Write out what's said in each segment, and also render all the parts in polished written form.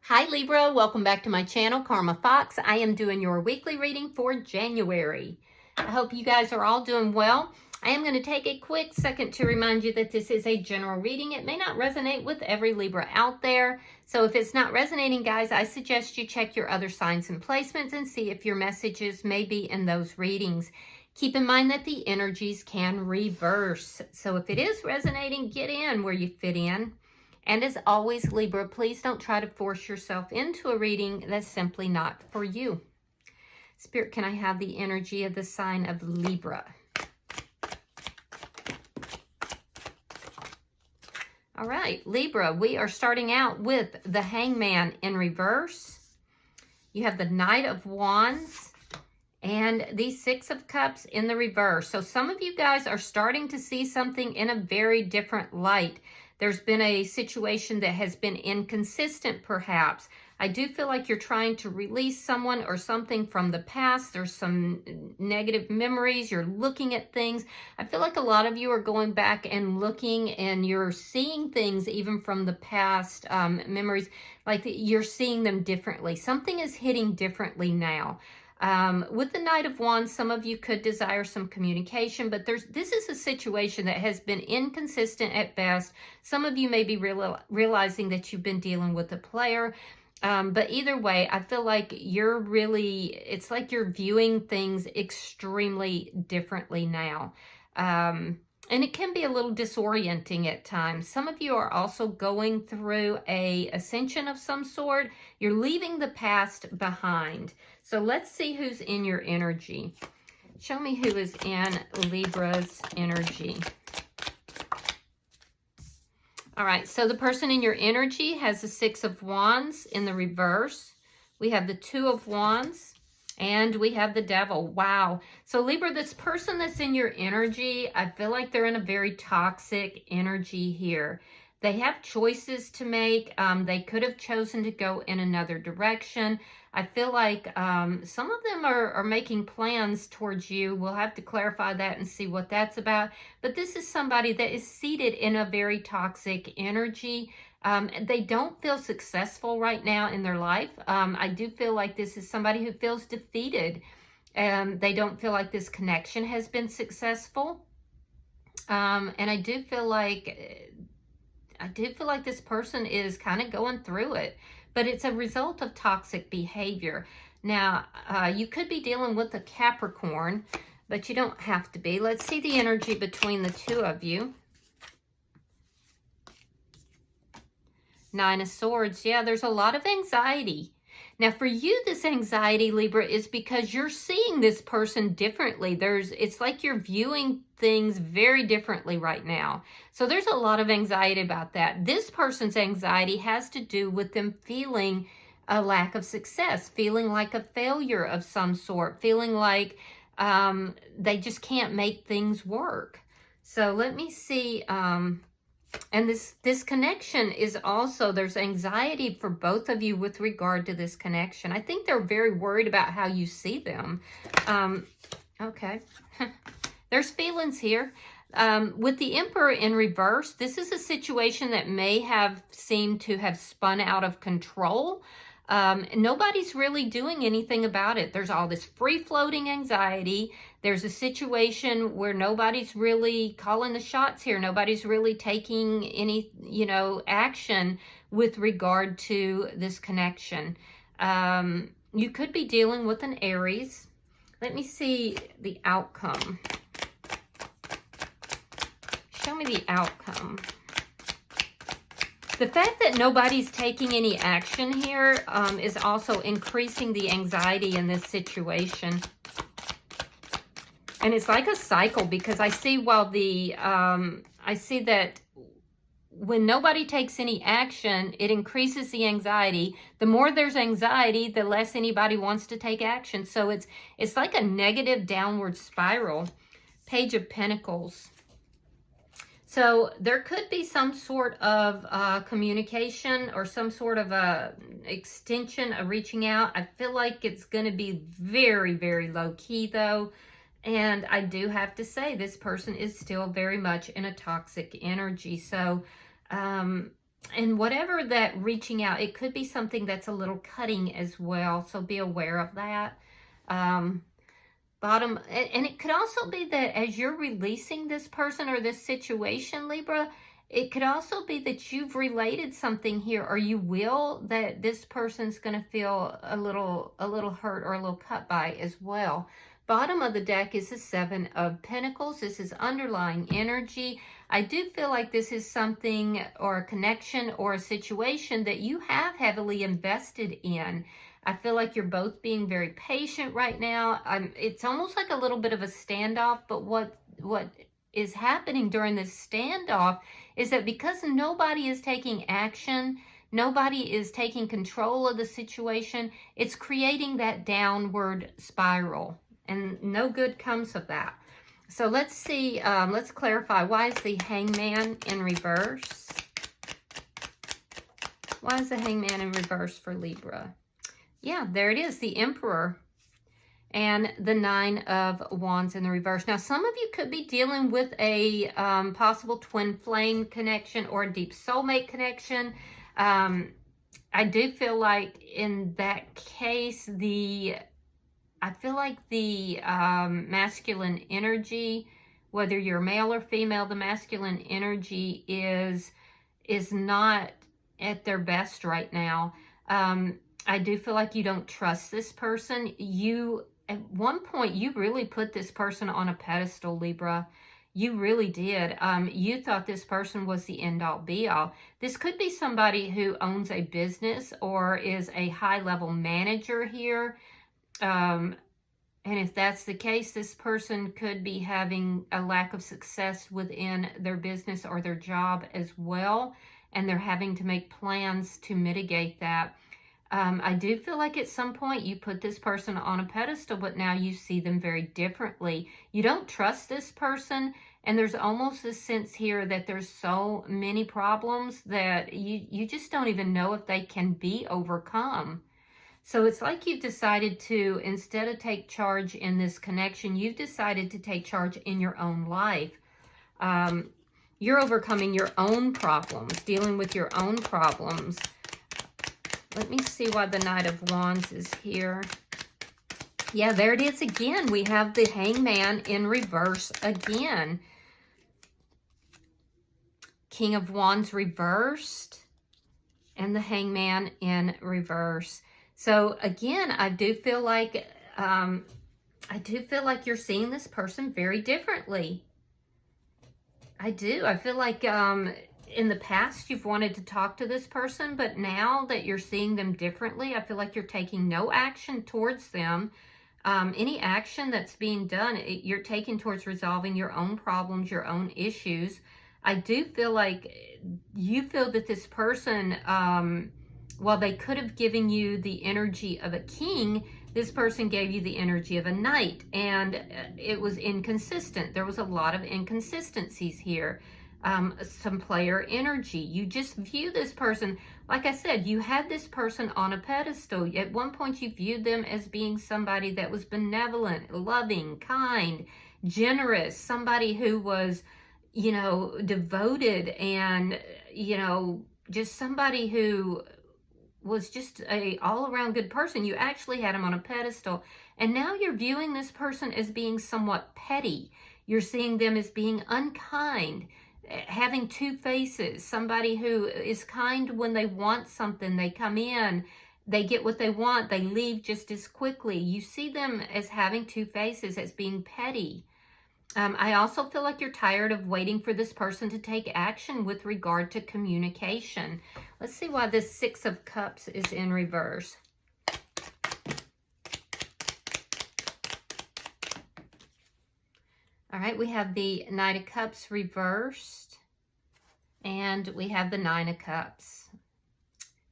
Hi Libra, welcome back to my channel, Karma Fox. I am doing your weekly reading for January. I hope you guys are all doing well. I am going to take a quick second to remind you that this is a general reading. It may not resonate with every Libra out there. So if it's not resonating, guys, I suggest you check your other signs and placements and see if your messages may be in those readings. Keep in mind that the energies can reverse. So if it is resonating, get in where you fit in. And as always, Libra, please don't try to force yourself into a reading that's simply not for you. Spirit, can I have the energy of the sign of Libra? All right, Libra, we are starting out with the Hangman in reverse. You have the Knight of Wands and the Six of Cups in the reverse. So some of you guys are starting to see something in a very different light. There's been a situation that has been inconsistent, perhaps. I do feel like you're trying to release someone or something from the past. There's some negative memories. You're looking at things. I feel like a lot of you are going back and looking, and you're seeing things even from the past memories, like you're seeing them differently. Something is hitting differently now. With the Knight of Wands, some of you could desire some communication, but this is a situation that has been inconsistent at best. Some of you may be realizing that you've been dealing with a player, but either way, I feel like it's like you're viewing things extremely differently now. And it can be a little disorienting at times. Some of you are also going through a ascension of some sort. You're leaving the past behind. So let's see who's in your energy. Show me who is in Libra's energy. All right, so the person in your energy has the Six of Wands in the reverse. We have the Two of Wands. And we have the Devil. Wow. So Libra, this person that's in your energy, I feel like they're in a very toxic energy here. They have choices to make. They could have chosen to go in another direction. I feel like some of them are making plans towards you. We'll have to clarify that and see what that's about. But this is somebody that is seated in a very toxic energy. They don't feel successful right now in their life. I do feel like this is somebody who feels defeated. They don't feel like this connection has been successful. And I do feel like this person is kind of going through it, but it's a result of toxic behavior. Now, you could be dealing with a Capricorn, but you don't have to be. Let's see the energy between the two of you. Nine of Swords. Yeah, there's a lot of anxiety. Now, for you, this anxiety, Libra, is because you're seeing this person differently. It's like you're viewing things very differently right now. So there's a lot of anxiety about that. This person's anxiety has to do with them feeling a lack of success, feeling like a failure of some sort, feeling like they just can't make things work. So let me see. And this connection is also, there's anxiety for both of you with regard to this connection. I think they're very worried about how you see them. Okay. There's feelings here. With the Emperor in reverse, this is a situation that may have seemed to have spun out of control. Nobody's really doing anything about it. There's all this free-floating anxiety. There's a situation where nobody's really calling the shots here. Nobody's really taking any, action with regard to this connection. You could be dealing with an Aries. Let me see the outcome. Show me the outcome. The fact that nobody's taking any action here is also increasing the anxiety in this situation. And it's like a cycle, because I see I see that when nobody takes any action, it increases the anxiety. The more there's anxiety, the less anybody wants to take action. So it's like a negative downward spiral. Page of Pentacles. So there could be some sort of communication or some sort of a extension of reaching out. I feel like it's going to be very, very low key though. And I do have to say this person is still very much in a toxic energy. So And whatever that reaching out, it could be something that's a little cutting as well. So be aware of that. Bottom, and it could also be that as you're releasing this person or this situation, Libra, it could also be that you've related something here, or you will, that this person's going to feel a little hurt or a little cut by as well. Bottom of the deck is the Seven of Pentacles. This is underlying energy. I do feel like this is something or a connection or a situation that you have heavily invested in. I feel like you're both being very patient right now. It's almost like a little bit of a standoff, but what is happening during this standoff is that because nobody is taking action, nobody is taking control of the situation, it's creating that downward spiral, and no good comes of that. So let's see, let's clarify. Why is the Hangman in reverse? Why is the Hangman in reverse for Libra? Yeah, there it is, the Emperor and the Nine of Wands in the reverse. Now, some of you could be dealing with a possible twin flame connection or a deep soulmate connection. I do feel like in that case, I feel like the masculine energy, whether you're male or female, the masculine energy is not at their best right now. I do feel like you don't trust this person. At one point, you really put this person on a pedestal, Libra. You really did. You thought this person was the end-all, be-all. This could be somebody who owns a business or is a high-level manager here. And if that's the case, this person could be having a lack of success within their business or their job as well. And they're having to make plans to mitigate that. I do feel like at some point you put this person on a pedestal, but now you see them very differently. You don't trust this person, and there's almost a sense here that there's so many problems that you just don't even know if they can be overcome. So it's like you've decided to, instead of take charge in this connection, you've decided to take charge in your own life. You're overcoming your own problems, dealing with your own problems. Let me see why the Knight of Wands is here. Yeah, there it is again. We have the Hangman in reverse again. King of Wands reversed and the Hangman in reverse. So again, I do feel like you're seeing this person very differently. I do. I feel like in the past, you've wanted to talk to this person, but now that you're seeing them differently, I feel like you're taking no action towards them. Any action that's being done, you're taking towards resolving your own problems, your own issues. I do feel like you feel that this person, while they could have given you the energy of a king, this person gave you the energy of a knight, and it was inconsistent. There was a lot of inconsistencies here. Some player energy. You just view this person, like I said, you had this person on a pedestal. At one point you viewed them as being somebody that was benevolent, loving, kind, generous, somebody who was, you know, devoted, and, you know, just somebody who was just a all-around good person. You actually had him on a pedestal, and now you're viewing this person as being somewhat petty. You're seeing them as being unkind, having two faces, somebody who is kind when they want something, they come in, they get what they want, they leave just as quickly. You see them as having two faces, as being petty. I also feel like you're tired of waiting for this person to take action with regard to communication. Let's see why this Six of Cups is in reverse. All right, we have the Knight of Cups reversed, and we have the Nine of Cups.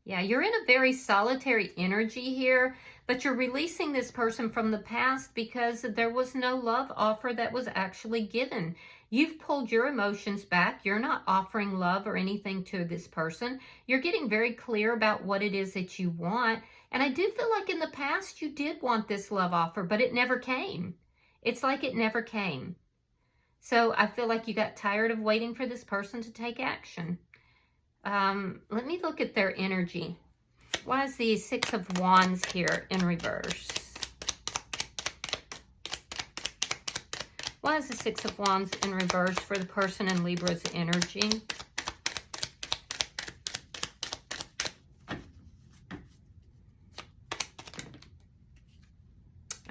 Yeah, you're in a very solitary energy here, but you're releasing this person from the past because there was no love offer that was actually given. You've pulled your emotions back. You're not offering love or anything to this person. You're getting very clear about what it is that you want, and I do feel like in the past you did want this love offer, but it never came. It's like it never came. So I feel like you got tired of waiting for this person to take action. Let me look at their energy. Why is the Six of Wands here in reverse? Why is the Six of Wands in reverse for the person in Libra's energy?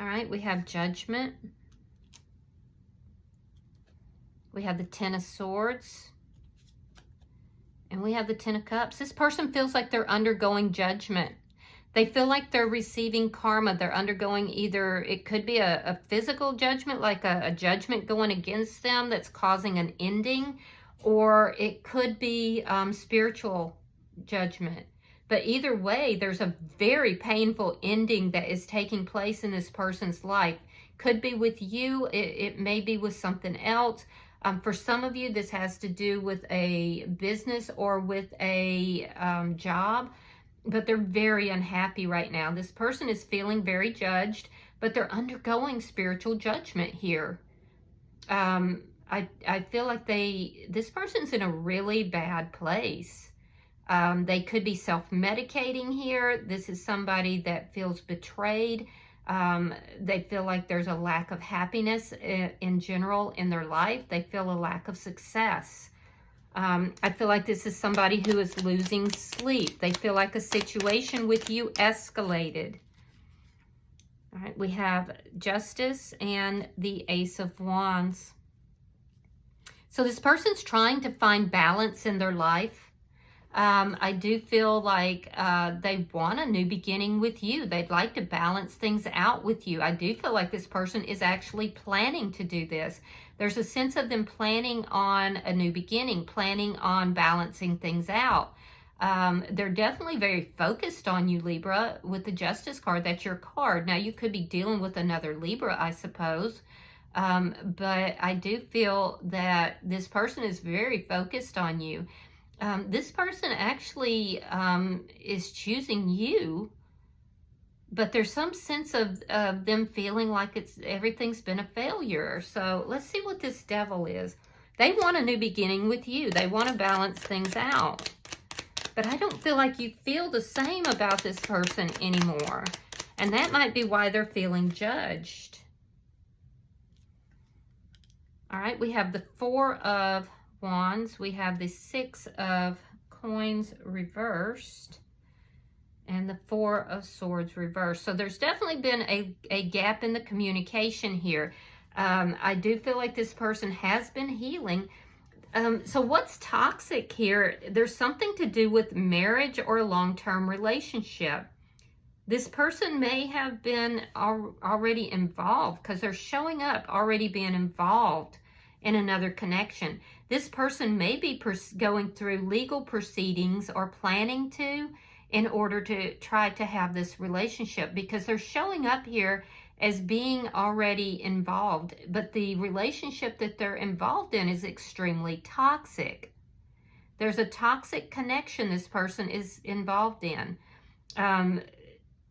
All right, we have Judgment. We have the Ten of Swords. And we have the Ten of Cups. This person feels like they're undergoing judgment. They feel like they're receiving karma. They're undergoing either, it could be a physical judgment, like a judgment going against them that's causing an ending, or it could be spiritual judgment. But either way, there's a very painful ending that is taking place in this person's life. Could be with you. It may be with something else. For some of you, this has to do with a business or with a job, but they're very unhappy right now. This person is feeling very judged, but they're undergoing spiritual judgment here. I feel like this person's in a really bad place. They could be self-medicating here. This is somebody that feels betrayed. They feel like there's a lack of happiness in general in their life. They feel a lack of success. I feel like this is somebody who is losing sleep. They feel like a situation with you escalated. All right, we have Justice and the Ace of Wands. So this person's trying to find balance in their life. I do feel like they want a new beginning with you. They'd like to balance things out with you. I do feel like this person is actually planning to do this. There's a sense of them planning on a new beginning, planning on balancing things out. They're definitely very focused on you, Libra, with the Justice card. That's your card. Now, you could be dealing with another Libra, I suppose. But I do feel that this person is very focused on you. This person actually is choosing you, but there's some sense of them feeling like everything's been a failure. So let's see what this Devil is. They want a new beginning with you. They want to balance things out. But I don't feel like you feel the same about this person anymore. And that might be why they're feeling judged. All right, we have the Four of Wands. We have the Six of Coins reversed. And the Four of Swords reversed. So there's definitely been a gap in the communication here. I do feel like this person has been healing. So what's toxic here? There's something to do with marriage or a long-term relationship. This person may have been already involved because they're showing up already being involved in another connection. This person may be going through legal proceedings or planning to in order to try to have this relationship, because they're showing up here as being already involved, but the relationship that they're involved in is extremely toxic. There's a toxic connection this person is involved in.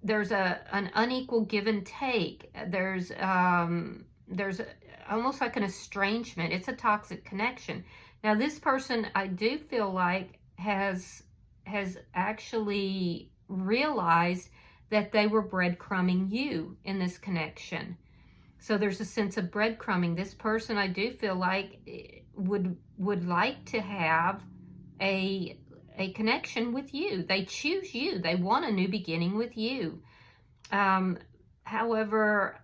There's an unequal give and take. There's almost like an estrangement. It's a toxic connection. Now, this person, I do feel like has actually realized that they were breadcrumbing you in this connection. So there's a sense of breadcrumbing. This person, I do feel like, would like to have a connection with you. They choose you. They want a new beginning with you. However,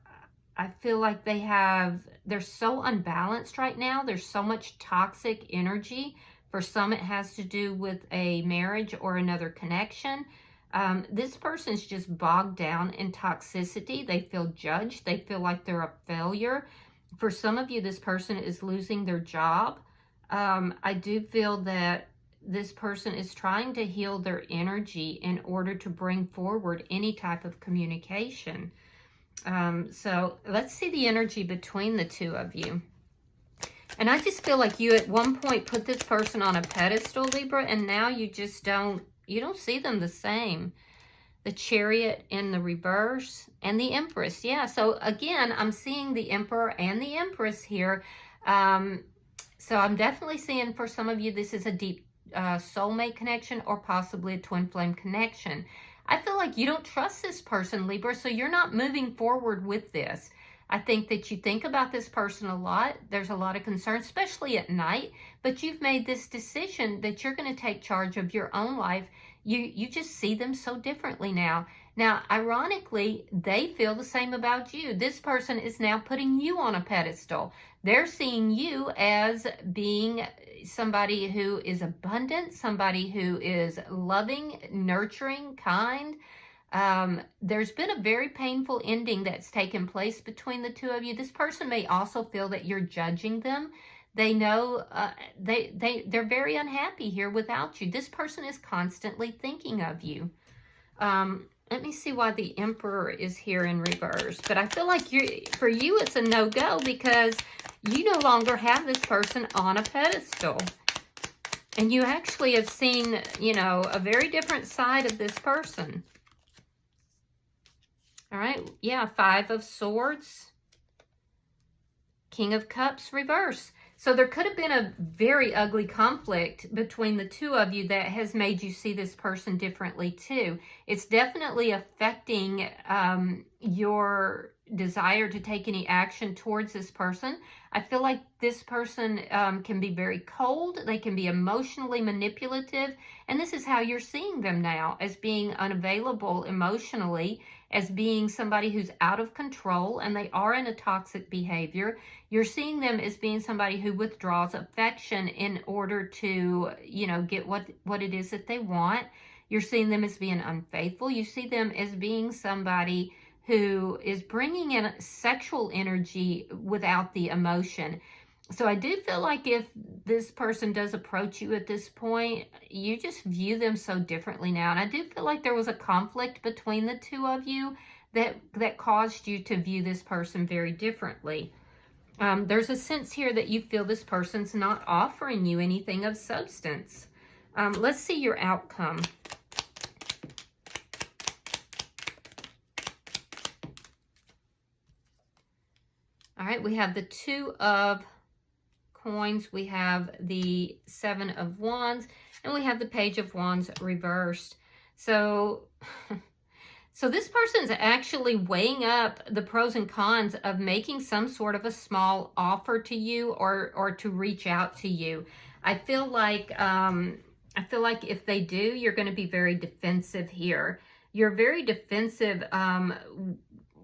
I feel like they're so unbalanced right now. There's so much toxic energy. For some, it has to do with a marriage or another connection. This person's just bogged down in toxicity. They feel judged. They feel like they're a failure. For some of you, this person is losing their job. I do feel that this person is trying to heal their energy in order to bring forward any type of communication. So let's see the energy between the two of you. And I just feel like you at one point put this person on a pedestal, Libra, and now you just don't see them the same. The Chariot in the reverse and the Empress. Yeah, so again, I'm seeing the Emperor and the Empress here. So I'm definitely seeing for some of you, this is a soulmate connection or possibly a twin flame connection. I feel like you don't trust this person, Libra, so you're not moving forward with this. I think that you think about this person a lot. There's a lot of concern, especially at night, but you've made this decision that you're going to take charge of your own life. You just see them so differently now. Now, ironically, they feel the same about you. This person is now putting you on a pedestal. They're seeing you as being somebody who is abundant, somebody who is loving, nurturing, kind. There's been a very painful ending that's taken place between the two of you. This person may also feel that you're judging them. They know they're very unhappy here without you. This person is constantly thinking of you. Let me see why the Emperor is here in reverse. But I feel like for you, it's a no-go because you no longer have this person on a pedestal. And you actually have seen, you know, a very different side of this person. All right. Yeah, Five of Swords. King of Cups, reverse. So there could have been a very ugly conflict between the two of you that has made you see this person differently too. It's definitely affecting your desire to take any action towards this person. I feel like this person can be very cold. They can be emotionally manipulative. And this is how you're seeing them now, as being unavailable emotionally, as being somebody who's out of control, and they are in a toxic behavior. You're seeing them as being somebody who withdraws affection in order to, you know, get what it is that they want. You're seeing them as being unfaithful. You see them as being somebody who is bringing in sexual energy without the emotion. So I do feel like if this person does approach you at this point, you just view them so differently now. And I do feel like there was a conflict between the two of you that caused you to view this person very differently. There's a sense here that you feel this person's not offering you anything of substance. Let's see your outcome. All right, we have the Two of Coins, we have the Seven of Wands, and we have the Page of Wands reversed. So this person's actually weighing up the pros and cons of making some sort of a small offer to you or to reach out to you. I feel like if they do, you're going to be very defensive here. You're very defensive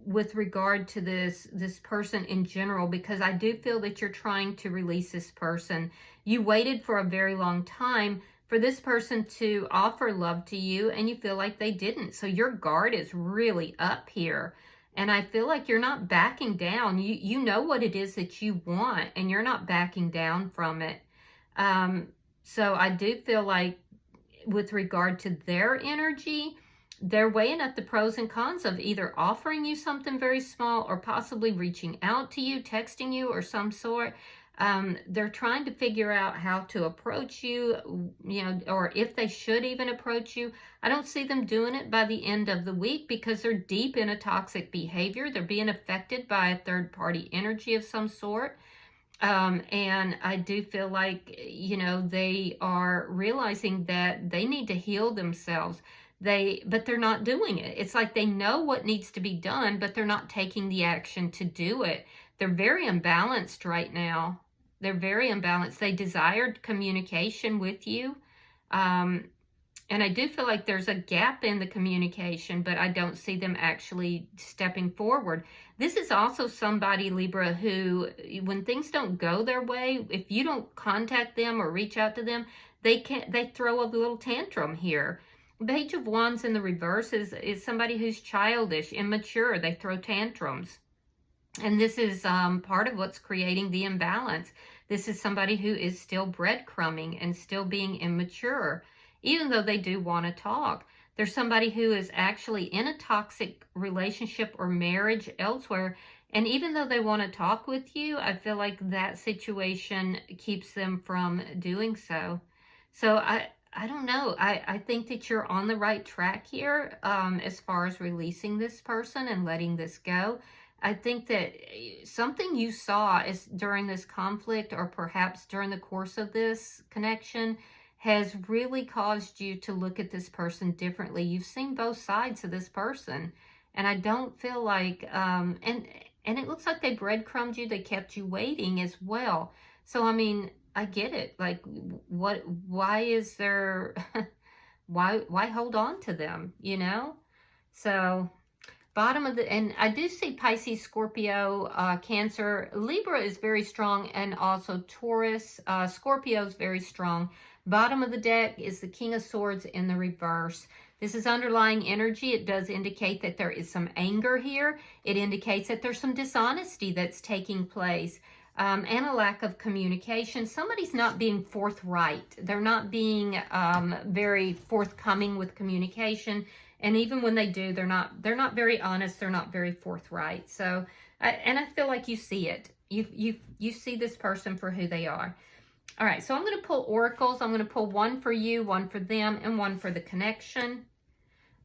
with regard to this person in general, because I do feel that you're trying to release this person. You waited for a very long time for this person to offer love to you, and you feel like they didn't. So your guard is really up here. And I feel like you're not backing down. You know what it is that you want, and you're not backing down from it. So I do feel like with regard to their energy, they're weighing up the pros and cons of either offering you something very small or possibly reaching out to you, texting you or some sort. They're trying to figure out how to approach you, you know, or if they should even approach you. I don't see them doing it by the end of the week because they're deep in a toxic behavior. They're being affected by a third-party energy of some sort. And I do feel like, you know, they are realizing that they need to heal themselves. But they're not doing it. It's like they know what needs to be done, but they're not taking the action to do it. They're very imbalanced right now. They're very imbalanced. They desired communication with you. And I do feel like there's a gap in the communication, but I don't see them actually stepping forward. This is also somebody, Libra, who, when things don't go their way, if you don't contact them or reach out to them, they throw a little tantrum here. The Page of Wands in the reverse is somebody who's childish, immature. They throw tantrums. And this is part of what's creating the imbalance. This is somebody who is still breadcrumbing and still being immature, even though they do want to talk. There's somebody who is actually in a toxic relationship or marriage elsewhere, and even though they want to talk with you, I feel like that situation keeps them from doing so. So I don't know. I think that you're on the right track here as far as releasing this person and letting this go. I think that something you saw is during this conflict or perhaps during the course of this connection has really caused you to look at this person differently. You've seen both sides of this person, and I don't feel like, and it looks like they breadcrumbed you. They kept you waiting as well. So, I mean, I get it. Like, why is there, why hold on to them, you know? So, bottom of the, and I do see Pisces, Scorpio, Cancer. Libra is very strong, and also Taurus. Scorpio is very strong. Bottom of the deck is the King of Swords in the reverse. This is underlying energy. It does indicate that there is some anger here. It indicates that there's some dishonesty that's taking place, and a lack of communication. Somebody's not being forthright. They're not being very forthcoming with communication. And even when they do, they're not very honest. They're not very forthright. So, and I feel like you see it. You see this person for who they are. All right, so I'm going to pull oracles. I'm going to pull one for you, one for them, and one for the connection.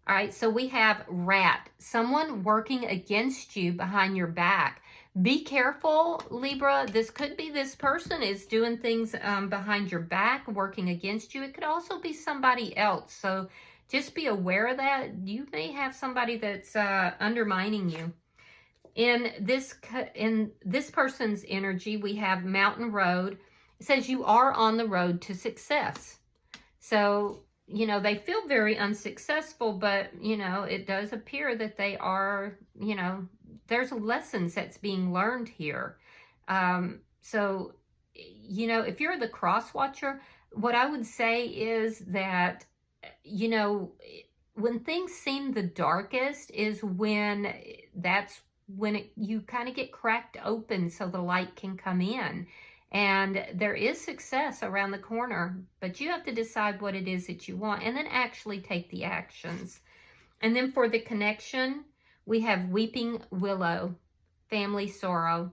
All right, so we have rat, someone working against you behind your back. Be careful, Libra. This could be this person is doing things behind your back, working against you. It could also be somebody else. So just be aware of that. You may have somebody that's undermining you. In this person's energy, we have Mountain Road. It says you are on the road to success. So, you know, they feel very unsuccessful, but, you know, it does appear that they are, you know, there's lessons that's being learned here. So, you know, if you're the cross watcher, what I would say is that, you know, when things seem the darkest is when you kind of get cracked open so the light can come in. And there is success around the corner, but you have to decide what it is that you want and then actually take the actions. And then for the connection, we have Weeping Willow, family sorrow.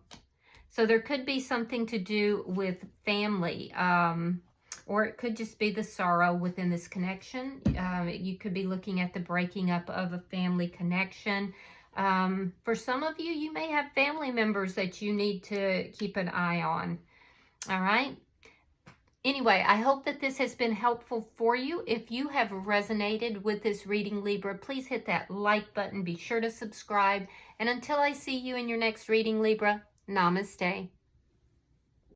So there could be something to do with family, or it could just be the sorrow within this connection. You could be looking at the breaking up of a family connection. For some of you, you may have family members that you need to keep an eye on. All right. Anyway, I hope that this has been helpful for you. If you have resonated with this reading, Libra, please hit that like button. Be sure to subscribe. And until I see you in your next reading, Libra, namaste.